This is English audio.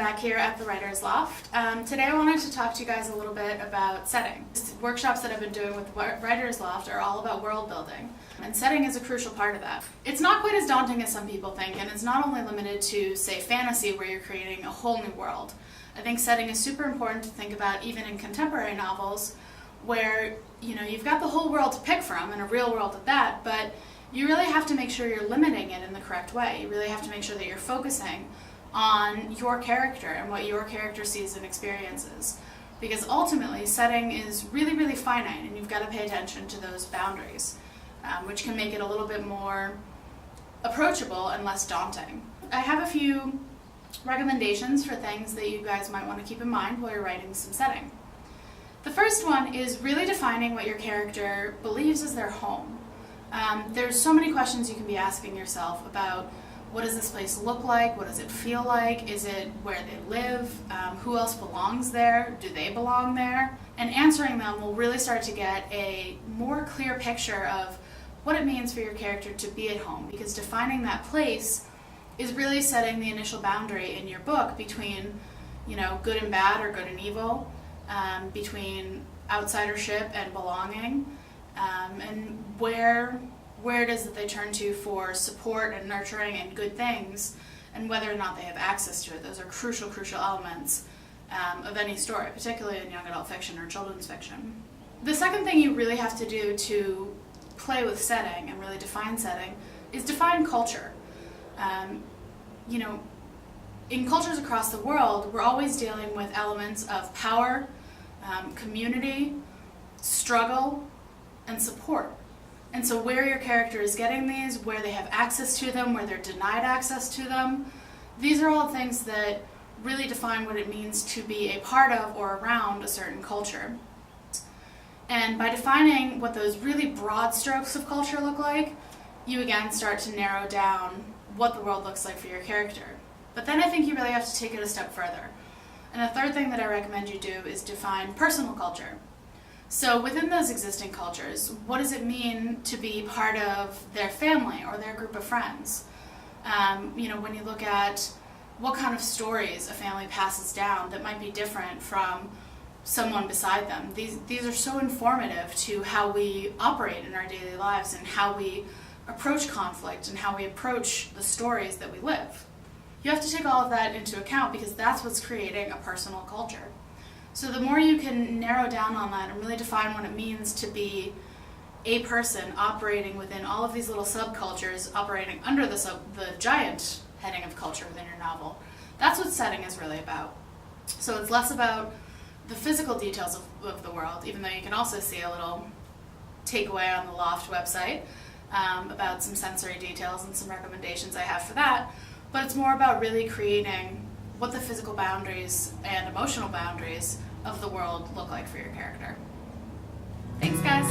back here at the Writers Loft. Today I wanted to talk to you guys a little bit about setting. Workshops that I've been doing with Writers Loft are all about world building, and setting is a crucial part of that. It's not quite as daunting as some people think, and it's not only limited to, say, fantasy, where you're creating a whole new world. I think setting is super important to think about even in contemporary novels, where you've got the whole world to pick from, and a real world at that, but you really have to make sure you're limiting it in the correct way. You really have to make sure that you're focusing on your character and what your character sees and experiences. Because ultimately, setting is really, really finite, and you've got to pay attention to those boundaries, which can make it a little bit more approachable and less daunting. I have a few recommendations for things that you guys might want to keep in mind while you're writing some setting. The first one is really defining what your character believes is their home. There's so many questions you can be asking yourself about: what does this place look like? What does it feel like? Is it where they live? Who else belongs there? Do they belong there? And answering them will really start to get a more clear picture of what it means for your character to be at home, because defining that place is really setting the initial boundary in your book between, good and bad or good and evil, between outsidership and belonging, and where it is that they turn to for support and nurturing and good things, and whether or not they have access to it. Those are crucial elements of any story, particularly in young adult fiction or children's fiction. The second thing you really have to do to play with setting and really define setting is define culture. In cultures across the world, we're always dealing with elements of power, community, struggle, and support. And so where your character is getting these, where they have access to them, where they're denied access to them, these are all things that really define what it means to be a part of or around a certain culture. And by defining what those really broad strokes of culture look like, you again start to narrow down what the world looks like for your character. But then I think you really have to take it a step further. And the third thing that I recommend you do is define personal culture. So within those existing cultures, what does it mean to be part of their family or their group of friends? When you look at what kind of stories a family passes down that might be different from someone beside them. These are so informative to how we operate in our daily lives and how we approach conflict and how we approach the stories that we live. You have to take all of that into account, because that's what's creating a personal culture. So the more you can narrow down on that and really define what it means to be a person operating within all of these little subcultures, operating under the giant heading of culture within your novel, that's what setting is really about. So it's less about the physical details of the world, even though you can also see a little takeaway on the Loft website about some sensory details and some recommendations I have for that, but it's more about really creating what the physical boundaries and emotional boundaries of the world look like for your character. Thanks, guys!